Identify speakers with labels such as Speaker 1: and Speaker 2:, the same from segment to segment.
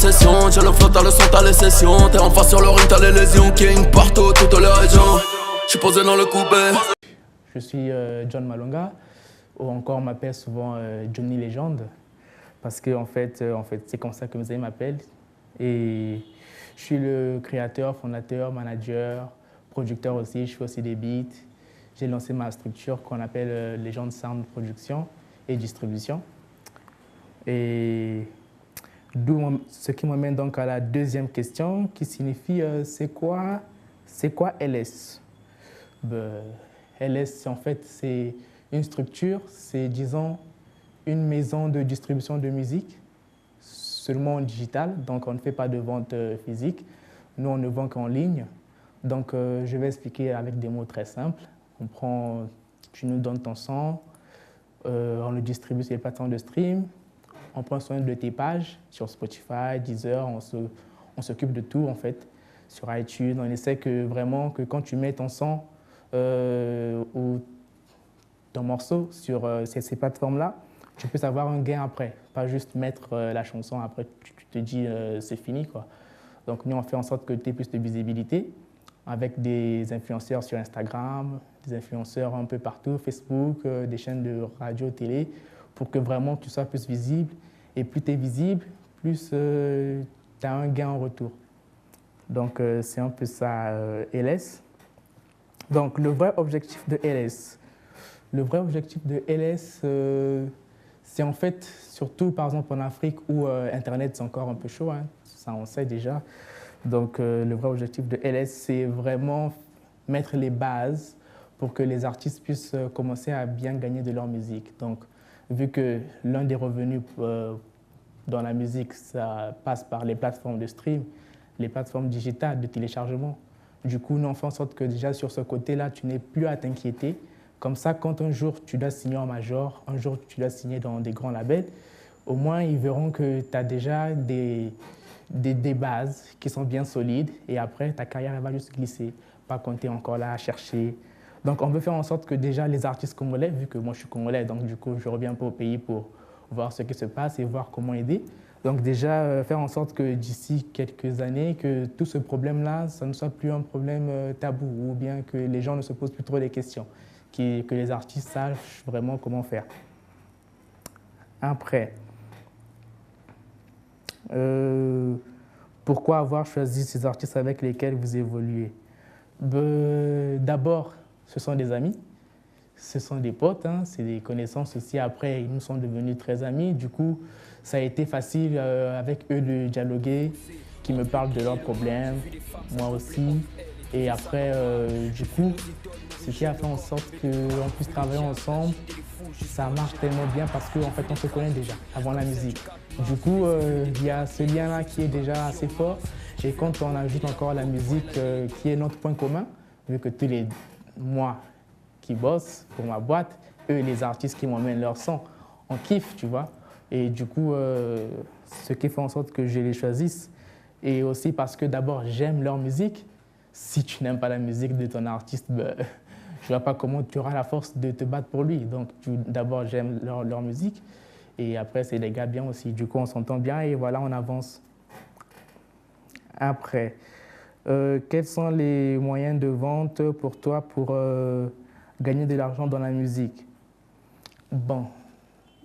Speaker 1: sessions. J'ai le flow, t'as le son, t'as les sessions. T'es en face sur le ring, t'as les lésions. King partout, toutes les régions. J'suis posé dans le coupé.
Speaker 2: Je suis John Malonga, ou encore on m'appelle souvent Johnny Légende, parce que en fait c'est comme ça que mes amis m'appellent. Et je suis le créateur, fondateur, manager, producteur aussi, je fais aussi des beats. J'ai lancé ma structure qu'on appelle Légende Sound Production et Distribution. Et d'où ce qui m'amène donc à la deuxième question qui signifie c'est quoi LS? LS, en fait, c'est une structure, c'est, disons, une maison de distribution de musique, seulement en digital, donc on ne fait pas de vente physique. Nous, on ne vend qu'en ligne. Donc, je vais expliquer avec des mots très simples. Tu nous donnes ton son, on le distribue sur les plateformes de stream, on prend soin de tes pages sur Spotify, Deezer, on s'occupe de tout, en fait, sur iTunes. On essaie vraiment que quand tu mets ton son, ou ton morceau sur ces plateformes-là, tu peux avoir un gain après, pas juste mettre la chanson après tu te dis c'est fini, quoi. Donc nous on fait en sorte que tu aies plus de visibilité avec des influenceurs sur Instagram, des influenceurs un peu partout, Facebook, des chaînes de radio, télé, pour que vraiment tu sois plus visible. Et plus tu es visible, plus tu as un gain en retour. Donc c'est un peu ça LS. Donc, le vrai objectif de LS, c'est en fait, surtout par exemple en Afrique où Internet c'est encore un peu chaud, hein, ça on sait déjà. Donc, le vrai objectif de LS, c'est vraiment mettre les bases pour que les artistes puissent commencer à bien gagner de leur musique. Donc, vu que l'un des revenus dans la musique, ça passe par les plateformes de stream, les plateformes digitales de téléchargement. Du coup, nous, on fait en sorte que déjà sur ce côté-là, tu n'aies plus à t'inquiéter. Comme ça, quand un jour tu dois signer en major, un jour tu dois signer dans des grands labels, au moins ils verront que tu as déjà des bases qui sont bien solides et après, ta carrière elle va juste glisser, pas compter encore là à chercher. Donc, on veut faire en sorte que déjà les artistes congolais, vu que moi je suis congolais, donc du coup, je reviens pas au pays pour voir ce qui se passe et voir comment aider. Donc déjà, faire en sorte que d'ici quelques années, que tout ce problème-là, ça ne soit plus un problème tabou ou bien que les gens ne se posent plus trop des questions, que les artistes sachent vraiment comment faire. Après, pourquoi avoir choisi ces artistes avec lesquels vous évoluez? D'abord, ce sont des amis, ce sont des potes, hein, c'est des connaissances aussi. Après, ils nous sont devenus très amis. Du coup, ça a été facile avec eux de dialoguer, qui me parlent de leurs problèmes, moi aussi. Et après, du coup, ce qui a fait en sorte qu'on puisse travailler ensemble, ça marche tellement bien parce qu'en fait, on se connaît déjà avant la musique. Du coup, il y a ce lien-là qui est déjà assez fort. Et quand on ajoute encore la musique qui est notre point commun, vu que tous les mois qui bossent pour ma boîte, eux, les artistes qui m'emmènent leur son, on kiffe, tu vois. Et du coup, ce qui fait en sorte que je les choisisse. Et aussi parce que d'abord, j'aime leur musique. Si tu n'aimes pas la musique de ton artiste, je ne vois pas comment tu auras la force de te battre pour lui. Donc, d'abord, j'aime leur musique. Et après, c'est des gars bien aussi. Du coup, on s'entend bien et voilà, on avance. Après, quels sont les moyens de vente pour toi pour gagner de l'argent dans la musique? Bon,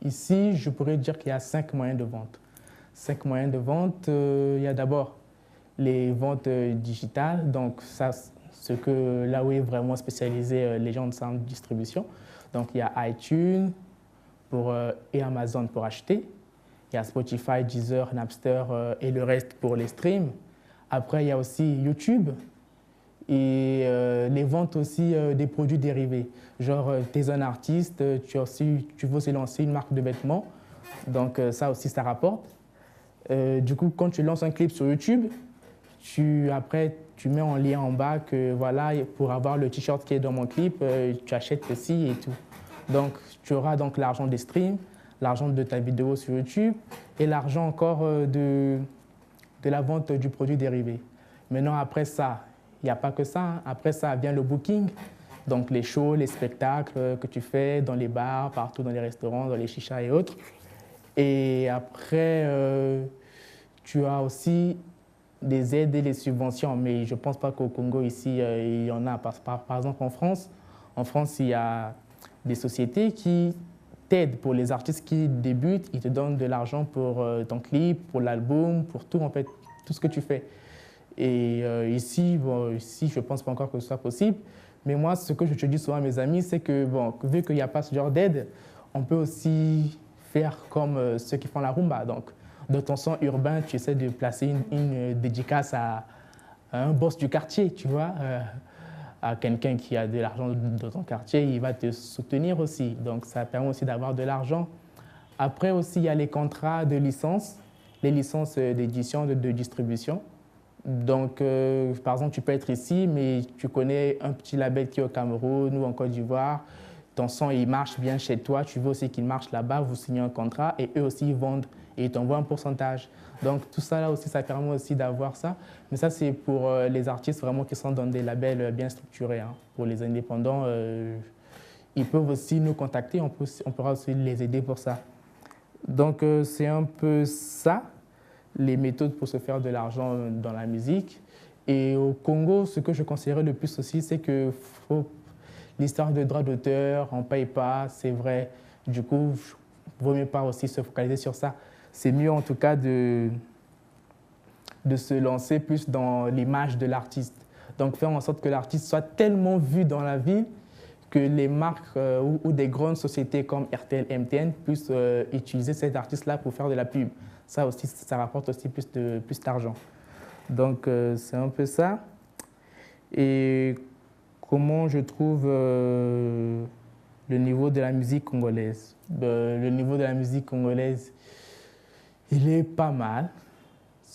Speaker 2: ici, je pourrais dire qu'il y a 5 moyens de vente. 5 moyens de vente, il y a d'abord les ventes digitales, donc ça, là où est vraiment spécialisé les gens de Sound Distribution. Donc il y a iTunes et Amazon pour acheter. Il y a Spotify, Deezer, Napster et le reste pour les streams. Après, il y a aussi YouTube et les ventes aussi des produits dérivés. Genre, tu es un artiste, tu veux aussi lancer une marque de vêtements, donc ça aussi, ça rapporte. Du coup, quand tu lances un clip sur YouTube, après, tu mets en lien en bas que voilà, pour avoir le t-shirt qui est dans mon clip, tu achètes ceci et tout. Donc, tu auras donc l'argent des streams, l'argent de ta vidéo sur YouTube et l'argent encore de la vente du produit dérivé. Maintenant, après ça, il n'y a pas que ça, hein. Après ça vient le booking, donc les shows, les spectacles que tu fais dans les bars, partout dans les restaurants, dans les chichas et autres. Et après, tu as aussi des aides et des subventions, mais je ne pense pas qu'au Congo, ici, il y en a. Par exemple, en France, il y a des sociétés qui t'aident pour les artistes qui débutent. Ils te donnent de l'argent pour ton clip, pour l'album, pour tout, en fait, tout ce que tu fais. Et ici, ici, je ne pense pas encore que ce soit possible. Mais moi, ce que je te dis souvent à mes amis, c'est que, bon, vu qu'il n'y a pas ce genre d'aide, on peut aussi faire comme ceux qui font la rumba. Donc, dans ton son urbain, tu essaies de placer une dédicace à un boss du quartier, tu vois, à quelqu'un qui a de l'argent dans ton quartier, il va te soutenir aussi. Donc, ça permet aussi d'avoir de l'argent. Après aussi, il y a les contrats de licence, les licences d'édition, de distribution. Donc, par exemple, tu peux être ici, mais tu connais un petit label qui est au Cameroun ou en Côte d'Ivoire. Ton son, il marche bien chez toi. Tu veux aussi qu'il marche là-bas. Vous signez un contrat et eux aussi, ils vendent et ils t'envoient un pourcentage. Donc, tout ça, là aussi, ça permet aussi d'avoir ça. Mais ça, c'est pour les artistes vraiment qui sont dans des labels bien structurés. Hein. Pour les indépendants, ils peuvent aussi nous contacter. On pourra aussi les aider pour ça. Donc, c'est un peu ça, les méthodes pour se faire de l'argent dans la musique. Et au Congo, ce que je conseillerais le plus aussi, c'est que l'histoire de droits d'auteur, on ne paye pas, c'est vrai. Du coup, il vaut mieux pas aussi se focaliser sur ça. C'est mieux en tout cas de se lancer plus dans l'image de l'artiste. Donc, faire en sorte que l'artiste soit tellement vu dans la ville que les marques ou des grandes sociétés comme RTL, MTN puissent utiliser cet artiste-là pour faire de la pub. Ça aussi, ça rapporte aussi plus d'argent. Donc, c'est un peu ça. Et comment je trouve le niveau de la musique congolaise? Le niveau de la musique congolaise, il est pas mal.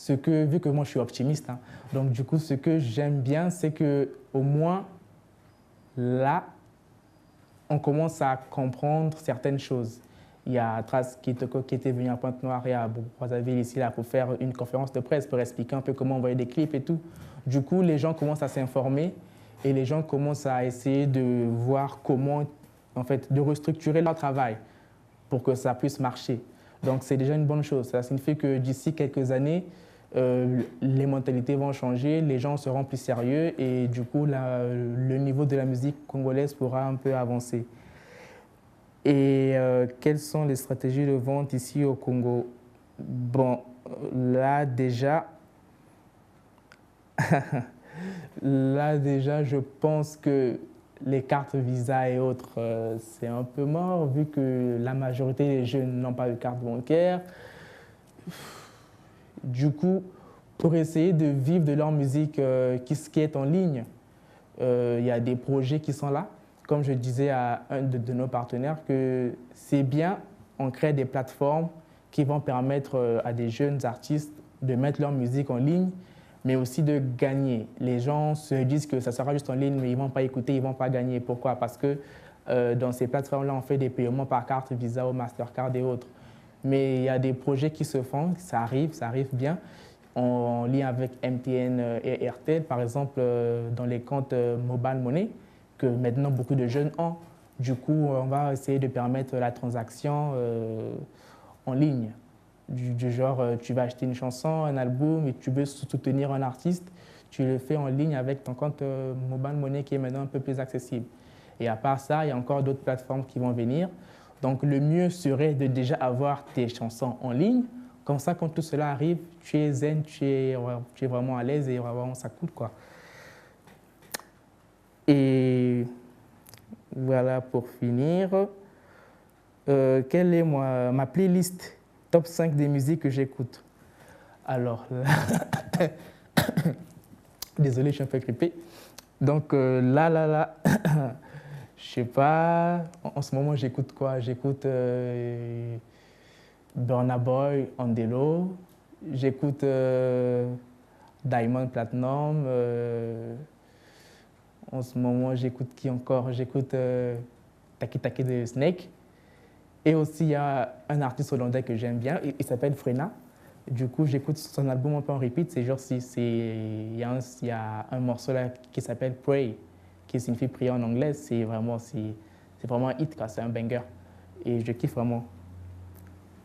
Speaker 2: Vu que moi, je suis optimiste, hein, donc du coup, ce que j'aime bien, c'est qu'au moins, là, on commence à comprendre certaines choses. Il y a Trace qui était venu à Pointe-Noire et à Brazzaville ici là, pour faire une conférence de presse pour expliquer un peu comment envoyer des clips et tout. Du coup, les gens commencent à s'informer et les gens commencent à essayer de voir comment, en fait, de restructurer leur travail pour que ça puisse marcher. Donc, c'est déjà une bonne chose. Ça signifie que d'ici quelques années, les mentalités vont changer, les gens seront plus sérieux et du coup, le niveau de la musique congolaise pourra un peu avancer. Et quelles sont les stratégies de vente ici au Congo? Bon, là déjà, je pense que les cartes Visa et autres, c'est un peu mort vu que la majorité des jeunes n'ont pas de carte bancaire. Du coup, pour essayer de vivre de leur musique qui est en ligne, il y a des projets qui sont là. Comme je disais à un de nos partenaires, que c'est bien, on crée des plateformes qui vont permettre à des jeunes artistes de mettre leur musique en ligne, mais aussi de gagner. Les gens se disent que ça sera juste en ligne, mais ils ne vont pas écouter, ils ne vont pas gagner. Pourquoi? Parce que dans ces plateformes-là, on fait des paiements par carte Visa ou Mastercard et autres. Mais il y a des projets qui se font, ça arrive bien. En lien avec MTN et RTL, par exemple, dans les comptes Mobile Money, que maintenant beaucoup de jeunes ont. Du coup, on va essayer de permettre la transaction en ligne. Du genre, tu vas acheter une chanson, un album et tu veux soutenir un artiste, tu le fais en ligne avec ton compte Mobile Money qui est maintenant un peu plus accessible. Et à part ça, il y a encore d'autres plateformes qui vont venir. Donc, le mieux serait de déjà avoir tes chansons en ligne. Comme ça, quand tout cela arrive, tu es zen, tu es vraiment à l'aise et vraiment ça coûte, quoi. Et voilà, pour finir, quelle est ma playlist top 5 des musiques que j'écoute? Alors, là, désolé, je suis un peu grippé. Donc là, je sais pas, en ce moment j'écoute quoi? J'écoute Burna Boy, Andelo, j'écoute Diamond Platinum, en ce moment j'écoute qui encore? J'écoute Taki Taki de Snake. Et aussi il y a un artiste hollandais que j'aime bien, il s'appelle Frena. Du coup j'écoute son album un peu en repeat ces jours-ci. Il y a un morceau là qui s'appelle Pray, qui signifie prier en anglais. C'est vraiment un hit, c'est un banger. Et je kiffe vraiment.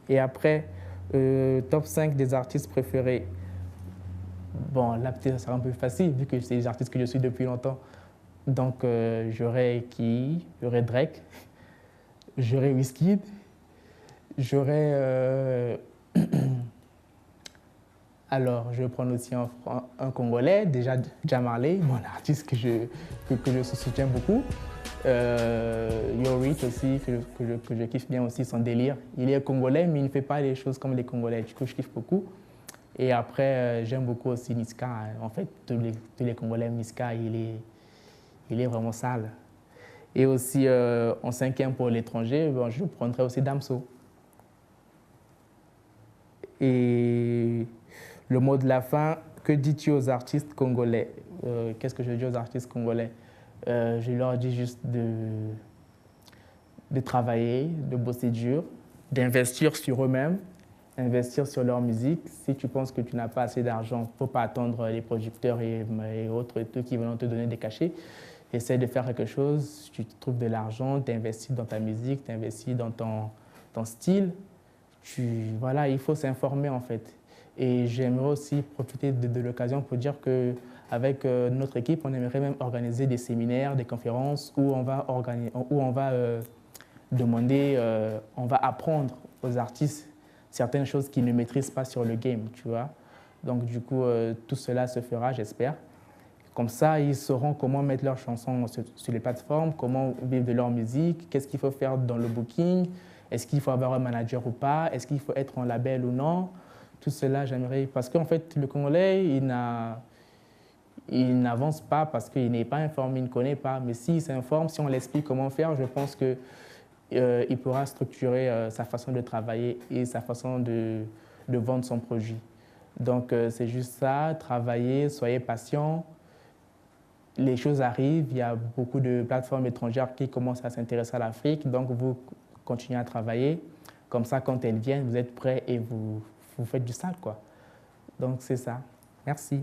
Speaker 2: Et après, Top 5 des artistes préférés. Bon, là, peut-être, ça sera un peu facile, vu que c'est les artistes que je suis depuis longtemps. Donc, j'aurais qui? J'aurais Drake, j'aurais Wizkid, j'aurais... alors, je vais prendre aussi un Congolais, déjà Jah Marley, mon artiste que je soutiens beaucoup. Yo Rich aussi, que je kiffe bien aussi, son délire. Il est congolais, mais il ne fait pas les choses comme les Congolais. Du coup, je kiffe beaucoup. Et après, j'aime beaucoup aussi Niska. En fait, tous les Congolais aiment Niska, il est vraiment sale. Et aussi, en cinquième pour l'étranger, bon, je prendrais aussi Damso. Et le mot de la fin, que dis-tu aux artistes congolais? Qu'est-ce que je dis aux artistes congolais? Je leur dis juste de travailler, de bosser dur, d'investir sur eux-mêmes, investir sur leur musique. Si tu penses que tu n'as pas assez d'argent, il ne faut pas attendre les producteurs et autres et tout qui vont te donner des cachets. Essaie de faire quelque chose, tu trouves de l'argent, tu investis dans ta musique, tu investis dans ton style. Voilà, il faut s'informer en fait. Et j'aimerais aussi profiter de l'occasion pour dire qu'avec notre équipe, on aimerait même organiser des séminaires, des conférences où on va demander, on va apprendre aux artistes certaines choses qu'ils ne maîtrisent pas sur le game, tu vois. Donc du coup, tout cela se fera, j'espère. Comme ça, ils sauront comment mettre leurs chansons sur les plateformes, comment vivre de leur musique, qu'est-ce qu'il faut faire dans le booking, est-ce qu'il faut avoir un manager ou pas, est-ce qu'il faut être en label ou non. Tout cela, j'aimerais... Parce qu'en fait, le Congolais, il n'avance pas parce qu'il n'est pas informé, il ne connaît pas. Mais s'il s'informe, si on l'explique comment faire, je pense qu'il pourra structurer sa façon de travailler et sa façon de vendre son produit. Donc, c'est juste ça, travailler, soyez patient. Les choses arrivent, il y a beaucoup de plateformes étrangères qui commencent à s'intéresser à l'Afrique, donc vous continuez à travailler. Comme ça, quand elles viennent, vous êtes prêts et vous faites du sale, quoi. Donc, c'est ça. Merci.